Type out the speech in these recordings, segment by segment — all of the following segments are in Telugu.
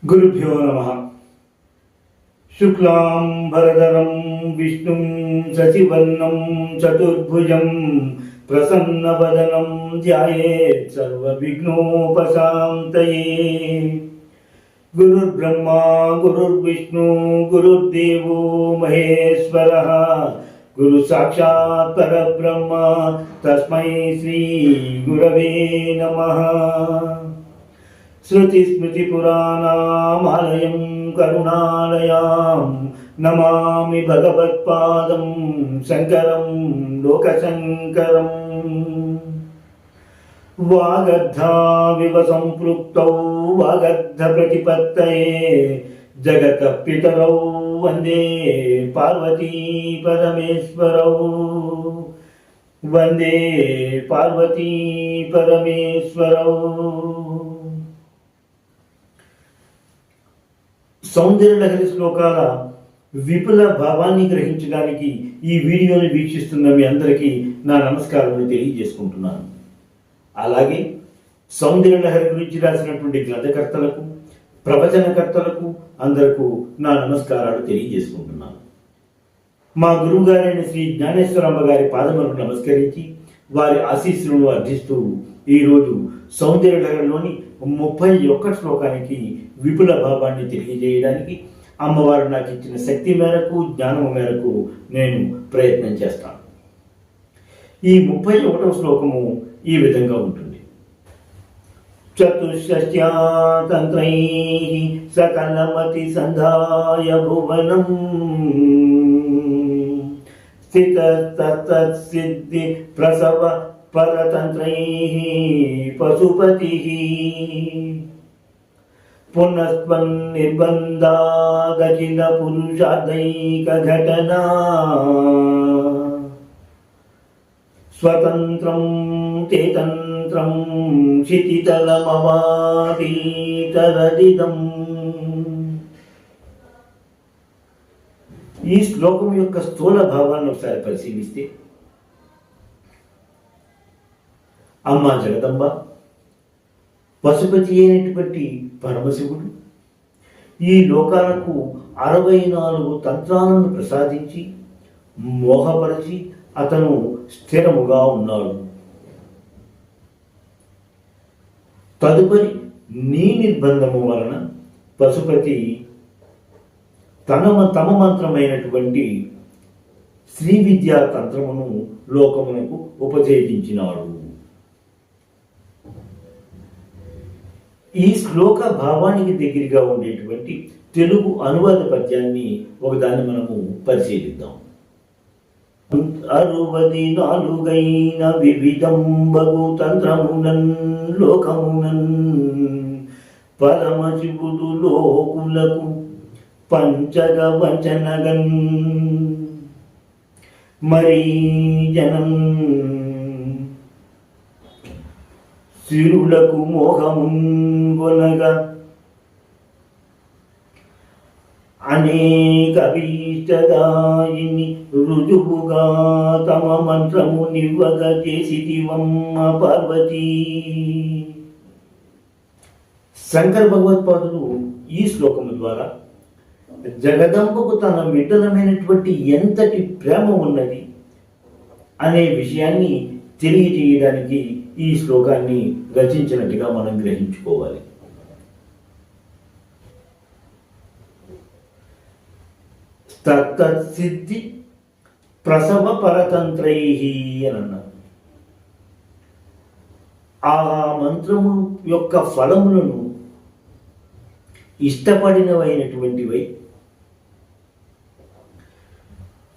గురుభ్యో నమః. శుక్లాం వరదరం విష్ణుం శశివర్ణం చతుర్భుజం ప్రసన్నవదనం ధ్యాయేత్ సర్వవిఘ్నోపశాంతయే. గురుర్బ్రహ్మా గురుర్విష్ణు గురుర్దేవో మహేశ్వరః. గురు సాక్షాత్ పరబ్రహ్మ తస్మై శ్రీ గురవే నమః. श्रुतिस्मृतिपुराणामालयं करुणालयां नमामि भगवत्पादं शङ्करं लोकशङ्करम्. वागर्धाविव सम्पृक्तौ वागर्धप्रतिपत्तये जगतः पितरौ वन्दे पार्वती परमेश्वरौ. वन्दे पार्वती परमेश्वरौ. సౌందర్యలహరి శ్లోకాల విపుల భావాన్ని గ్రహించడానికి ఈ వీడియోని వీక్షిస్తున్న మీ అందరికీ నా నమస్కారాలను తెలియజేసుకుంటున్నాను. అలాగే సౌందర్యలహరి గురించి రాసినటువంటి గ్రంథకర్తలకు, ప్రవచనకర్తలకు అందరికీ నా నమస్కారాలు తెలియజేసుకుంటున్నాను. మా గురువు గారైన శ్రీ జ్ఞానేశ్వరమ్మ గారి పాదములకు నమస్కరించి వారి ఆశీస్సులను అర్థిస్తూ ఈరోజు సౌందర్యలహరిలోని 31 శ్లోకానికి విపుల భావాన్ని తెలియజేయడానికి అమ్మవారు నాకు ఇచ్చిన శక్తి మేరకు, జ్ఞానము మేరకు నేను ప్రయత్నం చేస్తాను. ఈ 31వ శ్లోకము ఈ విధంగా ఉంటుంది. చతుష్షష్ట్యాతంత్రై సకలమతి సంధాయ భువనం స్థితస్తత్సిద్ధి ప్రసవ పరతంత్రై పశుపతి పునఃస్వన్నిర్బంధాదఖిల పురుషార్థైక ఘటనా స్వతంత్రం తేతంత్రం క్షితితలమవాదీతరదిదం. ఈ శ్లోకం యొక్క స్థూల భావాన్ని ఒకసారి పరిశీలిస్తే, అమ్మ జగదంబ, పశుపతి అయినటువంటి పరమశివుడు ఈ లోకాలకు 64 తంత్రాలను ప్రసాదించి మోహపరిచి అతను స్థిరముగా ఉన్నాడు. తదుపరి నీ నిర్బంధము వలన పశుపతి తమ మంత్రమైనటువంటి శ్రీ విద్యా తంత్రమును లోకమునకు ఉపదేశించినాడు. ఈ శ్లోక భావానికి దగ్గరగా ఉండేటువంటి తెలుగు అనువాద పద్యాన్ని ఒకదాన్ని మనము పరిశీలిద్దాం. 64 వివిధంబగు తంత్రమునన్ లోకమునన్ పరమశివుడు లోకులకు పంచగ వంచనగన్ మరీ జనం సిరులకు మోహముంగొనగా అనేక భీష్టదాయిని రుజువుగా తమ మంత్రము నివ్వగ చేసిదివమ్మ పార్వతీ. శంకర భగవత్పాదులు ఈ శ్లోకము ద్వారా జగదంబకు తన విఠలమైనటువంటి ఎంతటి ప్రేమ ఉన్నది అనే విషయాన్ని తెలియజేయడానికి ఈ శ్లోకాన్ని రచించినట్టుగా మనం గ్రహించుకోవాలి. తత్సిద్ధి ప్రసవ పరతంత్రై అని అన్నారు. ఆ మంత్రము యొక్క ఫలములను ఇష్టపడినవైనటువంటివై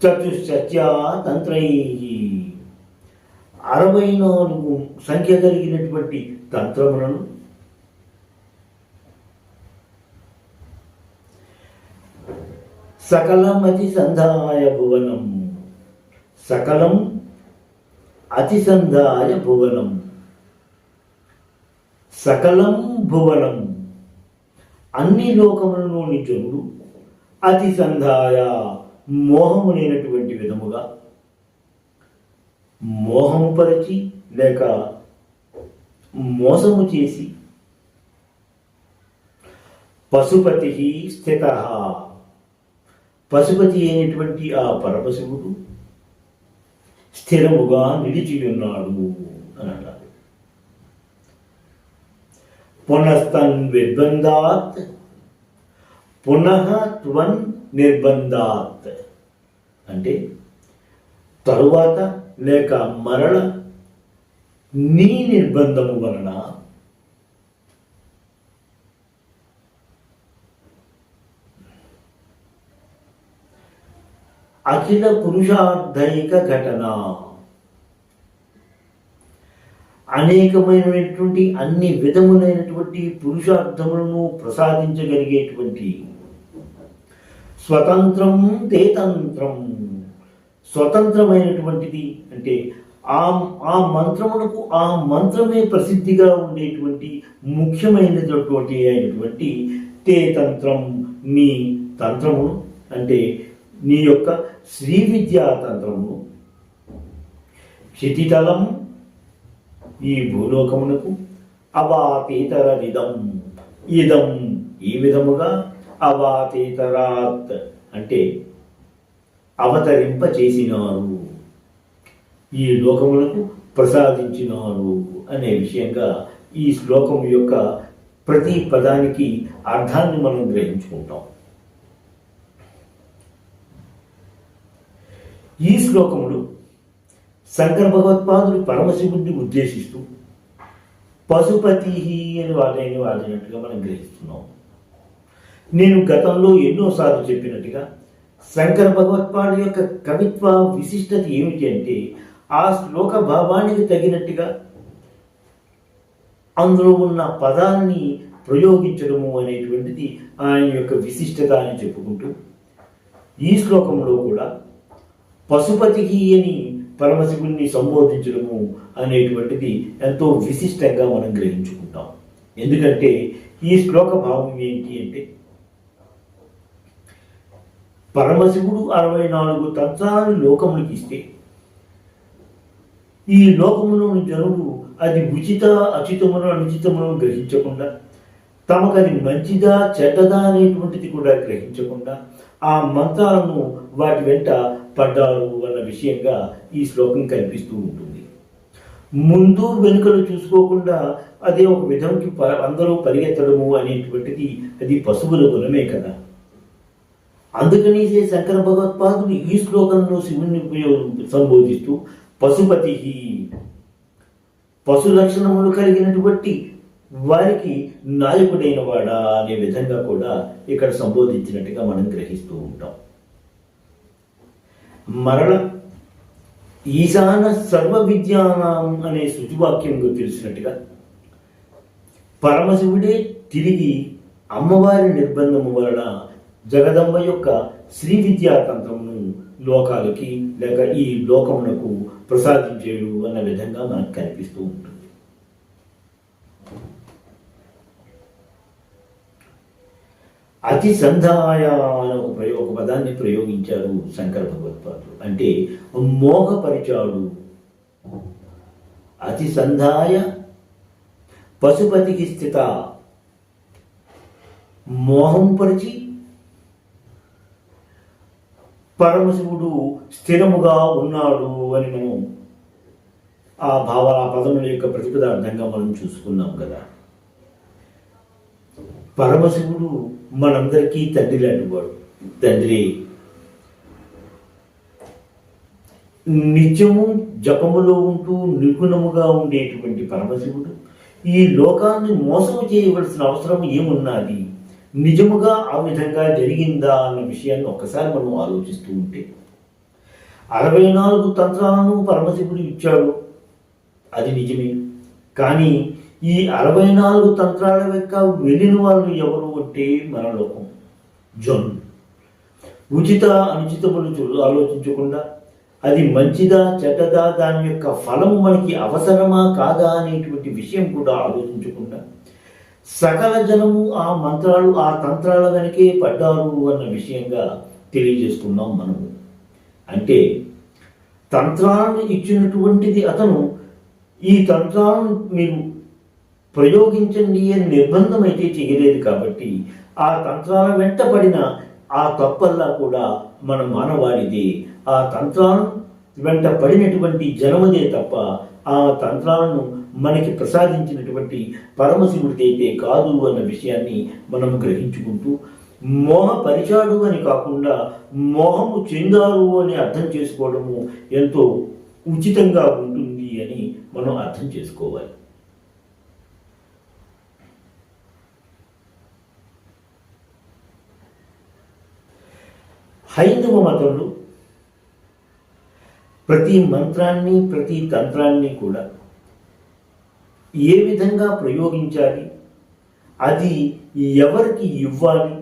చతుష్షష్ట్యాతంత్రై 64 సంఖ్య కలిగినటువంటి తంత్రములను సకలం అతి సంధాయ భువనం, సకలం అతి సంధాయ భువనం, సకలం భువనం అన్ని లోకములలోని జనుడు అతి సంధాయ మోహము లేనటువంటి విధముగా మోహము పరిచి లేక మోసము చేసి పశుపతి స్థిత, పశుపతి అయినటువంటి ఆ పరమశివుడు స్థిరముగా నిలిచి ఉన్నాడు అని అన్నారు. పునస్తన్ నిర్బంధాత్ పునః త్వన్ నిర్బంధాత్ అంటే తరువాత లేక మరల నీ నిర్బంధము వలన అఖిల పురుషార్థైక ఘటన, అనేకమైనటువంటి అన్ని విధములైనటువంటి పురుషార్థములను ప్రసాదించగలిగేటువంటి స్వతంత్రం తేతంత్రం, స్వతంత్రమైనటువంటిది అంటే ఆ మంత్రమునకు ఆ మంత్రమే ప్రసిద్ధిగా ఉండేటువంటి ముఖ్యమైనటువంటి తే తంత్రం, నీ తంత్రమును అంటే నీ యొక్క శ్రీ విద్యా తంత్రమును క్షితితలం ఈ భూలోకమునకు అవాతేతరదిదం, ఇదం ఈ విధముగా అవాతేతరాత్ అంటే అవతరింపచేసినారు, ఈ లోకములకు ప్రసాదించినారు అనే విషయంగా ఈ శ్లోకం యొక్క ప్రతి పదానికి అర్థాన్ని మనం గ్రహించుకుంటాం. ఈ శ్లోకములు శంకర భగవత్పాదులు పరమశివుడిని ఉద్దేశిస్తూ పశుపతి అని వాడినట్టుగా మనం గ్రహిస్తున్నాం. నేను గతంలో ఎన్నోసార్లు చెప్పినట్టుగా శంకర భగవత్పాడు యొక్క కవిత్వ విశిష్టత ఏమిటి అంటే ఆ శ్లోక భావానికి తగినట్టుగా అందులో ఉన్న పదాన్ని ప్రయోగించడము అనేటువంటిది ఆయన యొక్క విశిష్టత అని చెప్పుకుంటూ ఈ శ్లోకంలో కూడా పశుపతికి అని పరమశివుణ్ణి సంబోధించడము అనేటువంటిది ఎంతో విశిష్టంగా మనం గ్రహించుకుంటాం. ఎందుకంటే ఈ శ్లోక భావం ఏంటి అంటే పరమశివుడు 64 తంత్రాలను లోకమునికి ఇస్తే ఈ లోకములోని జనులు అది ఉచిత అచితమును అనుచితమును గ్రహించకుండా తమకు అది మంచిదా చెడ్డదా అనేటువంటిది కూడా గ్రహించకుండా ఆ మంత్రాలను వాటి వెంట పడ్డారు అన్న విషయంగా ఈ శ్లోకం కనిపిస్తూ ఉంటుంది. ముందు వెనుకలు చూసుకోకుండా అదే ఒక విధంకి అందరూ పరిగెత్తడము అనేటువంటిది అది పశువుల గుణమే కదా. అందుకని శంకర భగవత్పాదులు ఈ శ్లోకంలో శివుణ్ణి సంబోధిస్తూ పశుపతి, పశు లక్షణములు కలిగినటువంటి వారికి నాయకుడైన వాడా అనే విధంగా కూడా ఇక్కడ సంబోధించినట్టుగా మనం గ్రహిస్తూ ఉంటాం. మరల ఈశాన సర్వ విద్యానాం అనే శృతివాక్యంగా తెలిసినట్టుగా పరమశివుడే తిరిగి అమ్మవారి నిర్బంధము వలన జగదంబ యొక్క శ్రీ విద్యా తంత్రమును లోకాలకి లేక ఈ లోకమునకు ప్రసాదించేడు అన్న విధంగా మనకు కనిపిస్తూ ఉంటుంది. అతి సంధాయ అనే ఒక పదాన్ని ప్రయోగించారు శంకర భగవత్పాదులు. అంటే మోహపరిచాడు. అతి సంధాయ పశుపతికి స్థిత, మోహం పరిచి పరమశివుడు స్థిరముగా ఉన్నాడు అని మనం ఆ పదముల యొక్క ప్రతిపదార్థంగా మనం చూసుకున్నాం కదా. పరమశివుడు మనందరికీ తండ్రి లాంటి వాడు. తండ్రి నిత్యము జపములో ఉంటూ నిర్గుణముగా ఉండేటువంటి పరమశివుడు ఈ లోకాన్ని మోసము చేయవలసిన అవసరం ఏమున్నది, నిజముగా ఆ విధంగా జరిగిందా అన్న విషయాన్ని ఒక్కసారి మనం ఆలోచిస్తూ ఉంటే 64 తంత్రాలను పరమశివుడు ఇచ్చాడు, అది నిజమే. కానీ ఈ 64 తంత్రాల యొక్క వెళ్ళిన వాళ్ళు ఎవరు అంటే మన లోకం జనులు. ఉచిత అనుచితములు ఆలోచించకుండా అది మంచిదా చెడ్డదా, దాని యొక్క ఫలము మనకి అవసరమా కాదా అనేటువంటి విషయం కూడా ఆలోచించకుండా సకల జనము ఆ మంత్రాలు ఆ తంత్రాల వెనకే పడ్డారు అన్న విషయంగా తెలియజేస్తున్నాం మనము. అంటే తంత్రాలను ఇచ్చినటువంటిది అతను, ఈ తంత్రాలను మీరు ప్రయోగించండి అని నిర్బంధం అయితే చేయలేదు కాబట్టి ఆ తంత్రాల వెంట పడిన ఆ తప్పల్లా కూడా మన మానవాడిది. ఆ తంత్రాలను వెంట పడినటువంటి జనమదే తప్ప ఆ తంత్రాలను మనకి ప్రసాదించినటువంటి పరమశివుడిదైతే కాదు అన్న విషయాన్ని మనం గ్రహించుకుంటూ, మోహపరిచాడు అని కాకుండా మోహము చెందారు అని అర్థం చేసుకోవడము ఎంతో ఉచితంగా ఉంటుంది అని మనం అర్థం చేసుకోవాలి. హైందవ మతంలో ప్రతి మంత్రాన్ని, ప్రతి తంత్రాన్ని కూడా ఏ విధంగా ప్రయోగించాలి, అది ఎవరికి ఇవ్వాలి,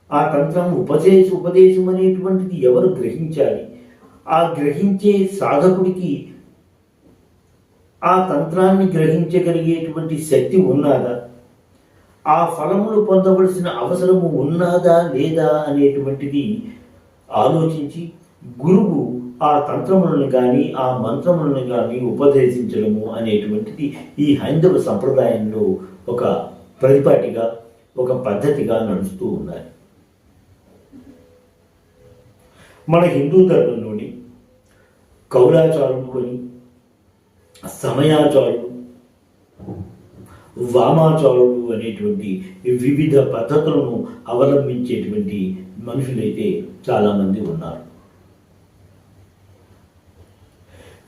ఆ తంత్రం ఉపదేశం అనేటువంటిది ఎవరు గ్రహించాలి, ఆ గ్రహించే సాధకుడికి ఆ తంత్రాన్ని గ్రహించగలిగేటువంటి శక్తి ఉన్నదా, ఆ ఫలములు పొందవలసిన అవసరము ఉన్నదా లేదా అనేటువంటిది ఆలోచించి గురువు ఆ తంత్రములను కానీ ఆ మంత్రములను కానీ ఉపదేశించడము అనేటువంటిది ఈ హైందవ సంప్రదాయంలో ఒక పరిపాటిగా, ఒక పద్ధతిగా నడుస్తూ ఉన్నాయి. మన హిందూ ధర్మంలోని కౌలాచారులు అని, సమయాచారులు, వామాచారులు అనేటువంటి వివిధ పద్ధతులను అవలంబించేటువంటి మనుషులైతే చాలామంది ఉన్నారు.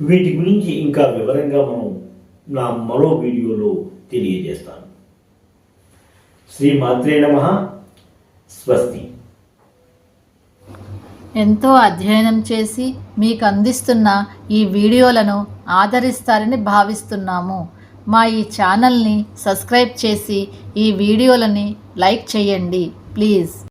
వీటి గురించి ఇంకా వివరంగా మనం నా మరో వీడియోలో తెలియజేస్తాను. శ్రీమాత్రే నమః. స్వస్తి. ఎంతో అధ్యయనం చేసి మీకు అందిస్తున్న ఈ వీడియోలను ఆదరిస్తారని భావిస్తున్నాము. మా ఈ ఛానల్ని సబ్స్క్రైబ్ చేసి ఈ వీడియోలని లైక్ చేయండి ప్లీజ్.